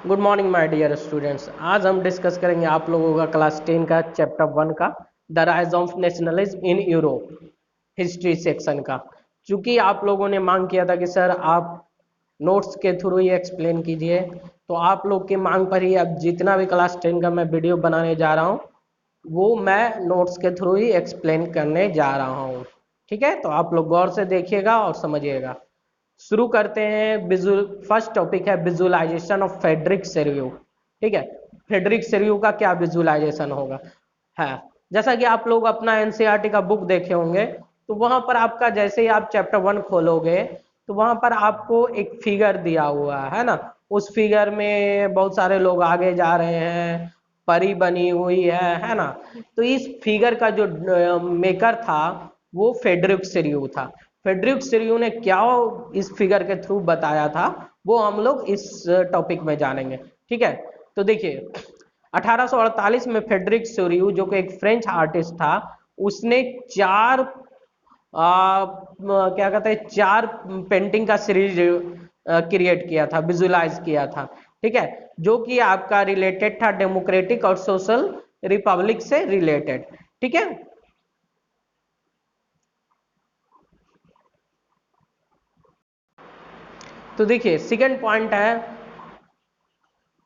Good morning my dear students. आज हम discuss करेंगे आप लोगों का क्लास 10 का चैप्टर 1 का the rise of nationalism in Europe history section का। चूंकि आप लोगों ने मांग किया था कि सर आप नोट्स के थ्रू ही एक्सप्लेन कीजिए, तो आप लोग की मांग पर ही अब जितना भी क्लास 10 का मैं वीडियो बनाने जा रहा हूँ वो मैं नोट्स के थ्रू ही एक्सप्लेन करने जा रहा हूँ। ठीक है, तो आप लोग गौर से देखिएगा और समझिएगा। शुरू करते हैं। विजुअल फर्स्ट टॉपिक है विजुअलाइजेशन ऑफ फेडरिक सेरियो। ठीक है, फेडरिक सेरियो का क्या विजुअलाइजेशन होगा है। जैसा कि आप लोग अपना एनसीईआरटी का बुक देखे होंगे, तो वहां पर आपका जैसे ही आप चैप्टर 1 खोलोगे तो वहां पर आपको एक फिगर दिया हुआ है ना। उस फिगर में बहुत सारे लोग आगे जा रहे हैं, परी बनी हुई है ना। तो इस फिगर का जो मेकर था वो फेडरिक सेरियो था। फेडरिक सेरियो ने क्या इस फिगर के थ्रू बताया था वो हम लोग इस टॉपिक में जानेंगे। ठीक है, तो देखिए 1848 में फेडरिक सेरियो जो कि एक फ्रेंच आर्टिस्ट था, उसने क्या कहते हैं चार पेंटिंग का सीरीज क्रिएट किया था, विजुलाइज किया था। ठीक है, जो कि आपका रिलेटेड था डेमोक्रेटिक और सोशल रिपब्लिक से रिलेटेड। ठीक है, तो देखिए सेकंड पॉइंट है,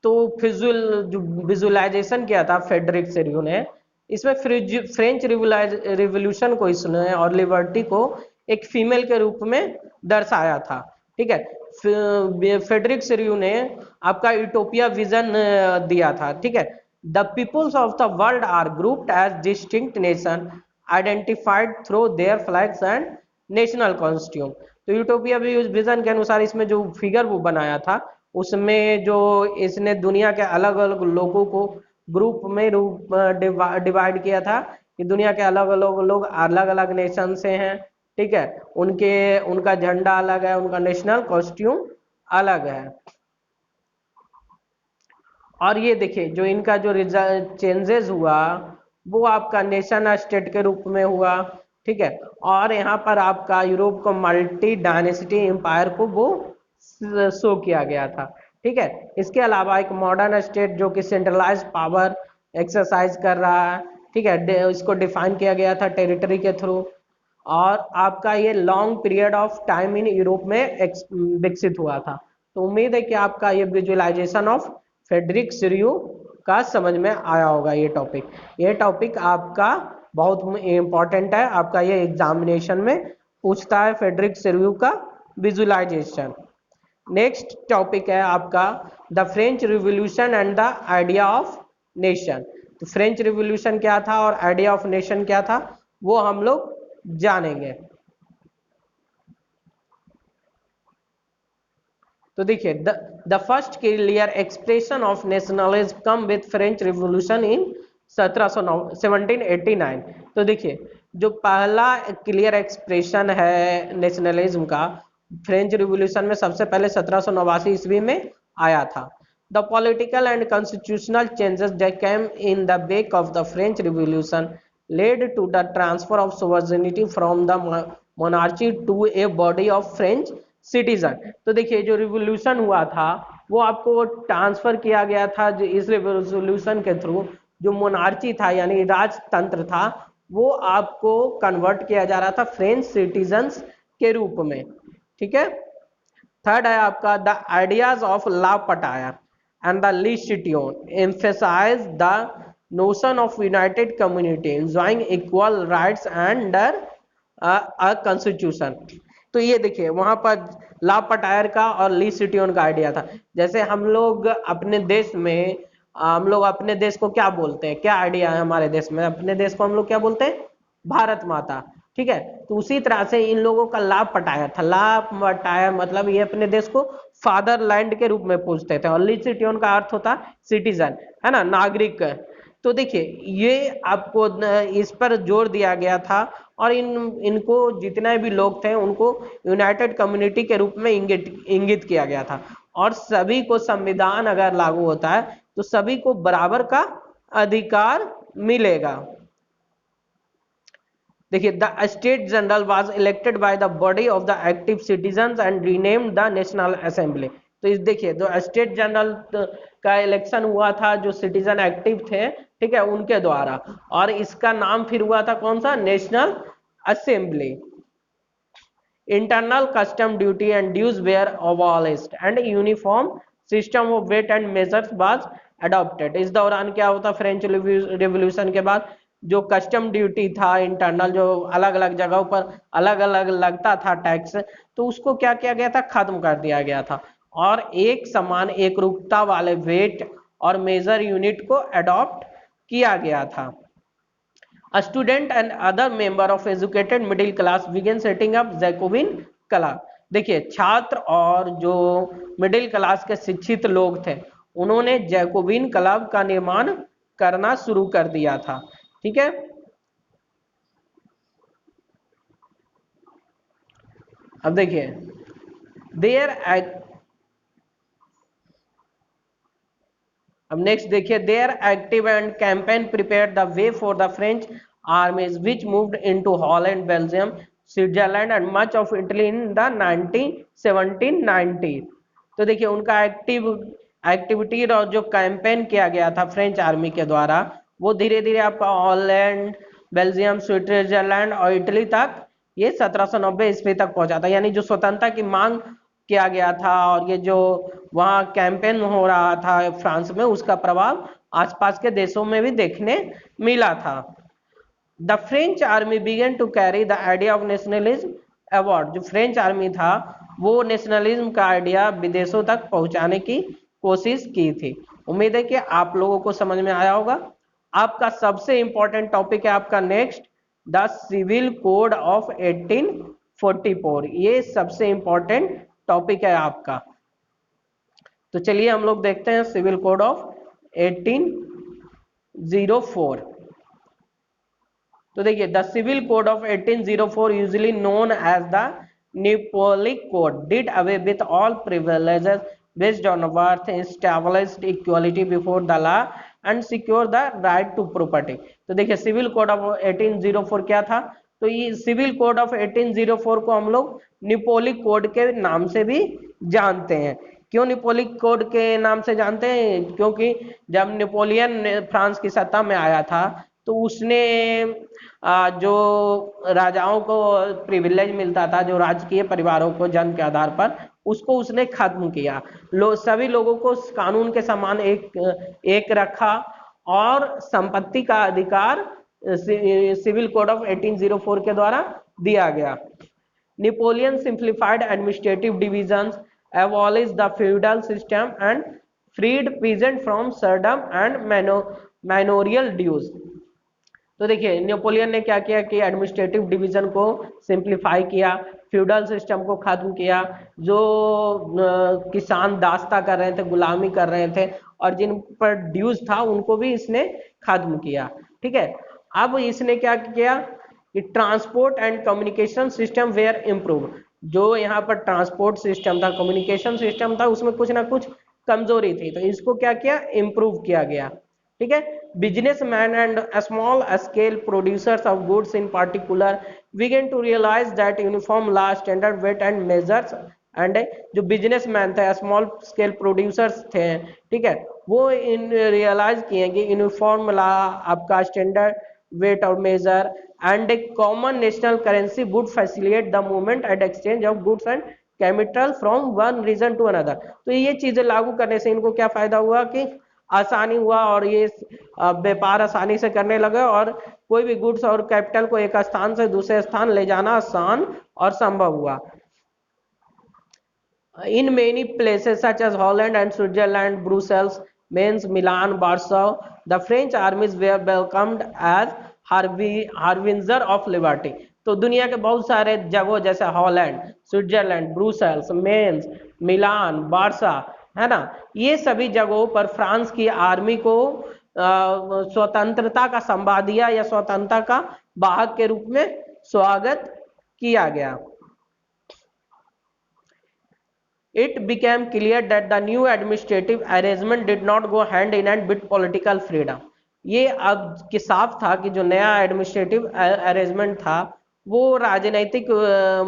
तो जो विजुअलाइजेशन किया था फेडरिक सेरियो ने, इसमें फ्रेंच रिवोल्यूशन को इसने और लिबर्टी को एक फीमेल के रूप में दर्शाया था। ठीक है, फेडरिक सेरियो ने आपका यूटोपिया विजन दिया था। ठीक है, the peoples of the world are grouped as distinct nation identified through their flags and national costume. तो यूटोपिया विजन के अनुसार इसमें जो फिगर वो बनाया था उसमें जो इसने दुनिया के अलग अलग लोगों को ग्रुप में रूप डिवाइड किया था कि दुनिया के अलग अलग लोग अलग अलग नेशन से हैं। ठीक है, उनके उनका झंडा अलग है, उनका नेशनल कॉस्ट्यूम अलग है। और ये देखिए जो इनका जो चेंजेस हुआ वो आपका नेशन स्टेट के रूप में हुआ। ठीक है, और यहाँ पर आपका यूरोप को मल्टी डायनेसिटी एम्पायर को वो शो किया गया था। ठीक है, इसके अलावा एक मॉडर्न स्टेट जो कि सेंट्रलाइज पावर एक्सरसाइज कर रहा है। ठीक है, इसको डिफाइन किया गया था टेरिटरी के थ्रू। और आपका ये long period of time in Europe में विकसित हुआ था। तो उम्मीद है कि आपका ये विजुअलाइजेशन ऑफ फेडरिक सिरियो का समझ में आया होगा। ये टॉपिक आपका बहुत इंपॉर्टेंट है, आपका ये एग्जामिनेशन में पूछता है फेडरिक सिरियो का विजुअलाइजेशन। नेक्स्ट टॉपिक है आपका the French revolution and the idea of nation. तो फ्रेंच रिवॉल्यूशन क्या था और आइडिया ऑफ नेशन क्या था वो हम लोग जानेंगे। तो देखिए the first clear expression of nationalism come with French revolution in 1789। तो देखिए जो पहला क्लियर एक्सप्रेशन है नेशनलिज्म का फ्रेंच रिवॉल्यूशन में सबसे पहले 1789 ईस्वी में आया था। The political and constitutional changes that came in the wake of the French revolution led to the transfer of sovereignty from the monarchy to a body of French citizen। तो देखिए जो रिवोल्यूशन हुआ था वो आपको ट्रांसफर किया गया था। जो इस रिवोल्यूशन के थ्रू जो मोनार्ची था यानी राजतंत्र था वो आपको कन्वर्ट किया जा रहा था फ्रेंच सिटीजन्स के रूप में। ठीक है, थर्ड है आपका द आइडियाज ऑफ ला पटाया एंड द लिस्टिट्यून emphasise the notion of united community enjoying equal rights under a constitution। तो ये देखिए वहां पर ला पटायर का और ली सिटियोन का आइडिया था। जैसे हम लोग अपने देश को क्या बोलते हैं, क्या आइडिया है हमारे देश में, अपने देश को हम लोग क्या बोलते हैं, भारत माता। ठीक है, तो उसी तरह से इन लोगों का लाभ पटाया था। लाभ पटाया मतलब ये अपने देश को फादरलैंड के रूप में पूछते थे, और लिसिटियन का अर्थ होता सिटीजन, है ना, नागरिक। तो देखिए ये आपको इस पर जोर दिया गया था और इनको जितने भी लोग थे उनको यूनाइटेड कम्युनिटी के रूप में इंगित किया गया था। और सभी को संविधान अगर लागू होता है तो सभी को बराबर का अधिकार मिलेगा। देखिए the state general was elected by the body of the active citizens and renamed the national assembly. तो इस देखिए जो स्टेट जनरल का इलेक्शन हुआ था, जो सिटीजन एक्टिव थे, ठीक है, उनके द्वारा, और इसका नाम फिर हुआ था कौन सा, national assembly. Internal custom duty and dues were abolished and uniform system of weight and measures was adopted. इस दौरान क्या होता, फ्रेंच रिवॉल्यूशन के बाद जो कस्टम ड्यूटी था इंटरनल, जो अलग अलग जगहों पर अलग अलग लगता था टैक्स, तो उसको क्या किया गया था, खत्म कर दिया गया था, और एक समान एक रूपता वाले वेट और मेजर यूनिट को अडॉप्ट किया गया था। A student and other member of educated middle class began setting up Jacobin club। देखिए छात्र और जो मिडिल क्लास के शिक्षित लोग थे, उन्होंने जैकोबिन क्लब का निर्माण करना शुरू कर दिया था। ठीक है, अब देखिए देयर, अब नेक्स्ट देखिए, there active and campaign prepare the way for the French armies which moved into Holland, Belgium, Switzerland and much of Italy in the 1790। तो देखिए उनका एक्टिविटी और जो कैंपेन किया गया था फ्रेंच आर्मी के द्वारा, वो धीरे धीरे आपका हॉलैंड, बेल्जियम, स्विट्जरलैंड और इटली तक ये 1790 ईस्वी तक पहुंचा था। यानी जो स्वतंत्रता की मांग किया गया था और ये जो वहाँ कैंपेन हो रहा था फ्रांस में, उसका प्रभाव आसपास के देशों में भी देखने मिला था। The French army began to carry the idea of nationalism award. जो फ्रेंच आर्मी था वो नेशनलिज्म का आइडिया विदेशों तक पहुंचाने की कोशिश की थी। उम्मीद है कि आप लोगों को समझ में आया होगा। आपका सबसे इंपॉर्टेंट टॉपिक है आपका next, the civil code of 1844। ये सबसे इंपॉर्टेंट टॉपिक है आपका। तो चलिए हम लोग देखते हैं सिविल कोड ऑफ 1804। तो देखिए the civil code of 1804 usually known as the Napoleonic code did away with all privileges based on birth, established equality before the law and secure the right to property. तो देखिए civil code of 1804 क्या था, तो ये civil code of 1804 को हम लोग निपोलिक code के नाम से भी जानते हैं। क्यों निपोलिक कोड के नाम से जानते हैं, क्योंकि जब नेपोलियन फ्रांस की सत्ता में आया था तो उसने जो राजाओं को प्रिविलेज मिलता था, जो राजकीय परिवारों को जन्म के आधार पर, उसको उसने खत्म किया। सभी लोगों को कानून के समान एक रखा और संपत्ति का अधिकार सिविल कोड ऑफ 1804 के द्वारा दिया गया। Napoleon simplified administrative divisions, abolished the feudal system and freed peasant from serfdom and manorial dues। तो देखिए नेपोलियन ने क्या किया कि एडमिनिस्ट्रेटिव डिवीजन को सिंप्लीफाई किया, फ्यूडल सिस्टम को खत्म किया, जो किसान दास्ता कर रहे थे, गुलामी कर रहे थे, और जिन पर ड्यूज था उनको भी इसने खत्म किया। ठीक है, अब इसने क्या किया कि transport and communication system were improve. जो यहाँ पर ट्रांसपोर्ट सिस्टम था, कम्युनिकेशन सिस्टम था, उसमें कुछ ना कुछ कमजोरी थी, तो इसको क्या किया, इम्प्रूव किया गया। ठीक है, businessmen and small scale producers of goods in particular began to realize that uniform law, standard weight and measures, and जो बिजनेसमैन थे, स्मॉल स्केल प्रोड्यूसर्स थे, ठीक है, वो इन रियलाइज किए कि यूनिफॉर्म ला, आपका स्टैंडर्ड वेट और measure and a common national currency would facilitate the movement and exchange of goods and capital from one region to another. तो ये चीजें लागू करने से इनको क्या फायदा हुआ कि आसानी हुआ और ये व्यापार आसानी से करने लगे, और कोई भी गुड्स और कैपिटल को एक स्थान से दूसरे स्थान ले जाना आसान और संभव हुआ। In many places such as Holland and Switzerland, Brussels, Mainz, Milan, Warsaw, the French armies were welcomed as harbinger of liberty। तो दुनिया के बहुत सारे जगहों जैसे हॉलैंड, स्विट्जरलैंड, ब्रुसेल्स, मेन्स, मिलान, वार्सा, है ना, ये सभी जगहों पर फ्रांस की आर्मी को स्वतंत्रता का संवादिया या स्वतंत्रता का वाहक के रूप में स्वागत किया गया। It became clear that the new administrative arrangement did not go hand in hand with political freedom। ये अब कि साफ था कि जो नया एडमिनिस्ट्रेटिव अरेंजमेंट था वो राजनीतिक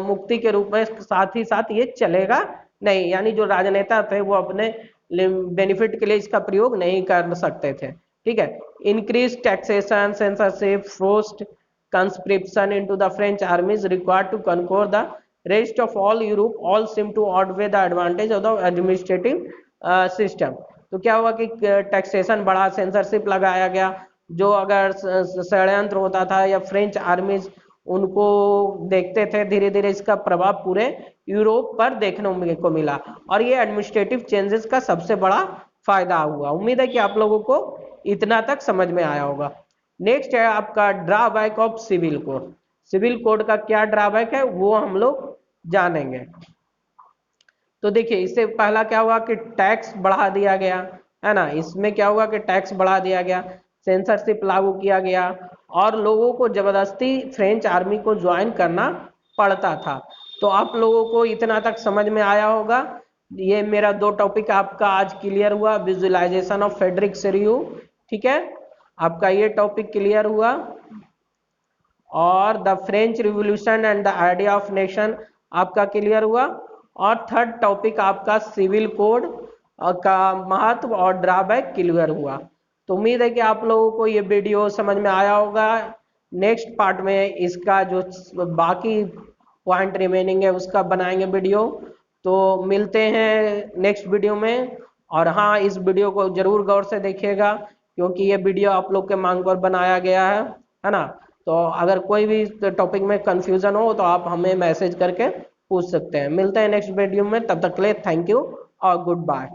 मुक्ति के रूप में साथ ही साथ ये चलेगा नहीं, यानी जो राजनेता थे वो अपने बेनिफिट के लिए इसका प्रयोग नहीं कर सकते थे। ठीक है। Increase taxation, censorship, forced conscription into the French army is required to conquer the rest of all Europe, all seem to outweigh the advantage of the administrative system। तो क्या हुआ कि टैक्सेशन बढ़ा, सेंसरशिप लगाया गया, जो अगर षड्यंत्र होता था या फ्रेंच आर्मीज उनको देखते थे, धीरे धीरे इसका प्रभाव पूरे यूरोप पर देखने को मिला, और ये एडमिनिस्ट्रेटिव चेंजेस का सबसे बड़ा फायदा हुआ। उम्मीद है कि आप लोगों को इतना तक समझ में आया होगा। नेक्स्ट है आपका drawback of civil code. Civil code का क्या ड्रॉबैक है वो हम लोग जानेंगे। तो देखिए, इससे पहला क्या हुआ कि टैक्स बढ़ा दिया गया, है ना। इसमें क्या हुआ कि टैक्स बढ़ा दिया गया, सेंसरशिप लागू किया गया, और लोगों को जबरदस्ती फ्रेंच आर्मी को ज्वाइन करना पड़ता था। तो आप लोगों को इतना तक समझ में आया होगा। ये मेरा 2 टॉपिक आपका आज क्लियर हुआ, विजुअलाइजेशन ऑफ फ्रेडरिक सेरियू, ठीक है, आपका ये टॉपिक क्लियर हुआ, और the French revolution and the idea of nation आपका क्लियर हुआ, और थर्ड टॉपिक आपका सिविल कोड का महत्व और ड्रॉबैक क्लियर हुआ। तो उम्मीद है कि आप लोगों को ये वीडियो समझ में आया होगा। नेक्स्ट पार्ट में इसका जो बाकी पॉइंट रिमेनिंग है उसका बनाएंगे वीडियो। तो मिलते हैं नेक्स्ट वीडियो में। और हाँ, इस वीडियो को जरूर गौर से देखिएगा, क्योंकि ये वीडियो आप लोग के मांग पर बनाया गया है ना। तो अगर कोई भी टॉपिक में कंफ्यूजन हो तो आप हमें मैसेज करके पूछ सकते हैं। मिलते हैं नेक्स्ट वीडियो में, तब तक के लिए थैंक यू और गुड बाय।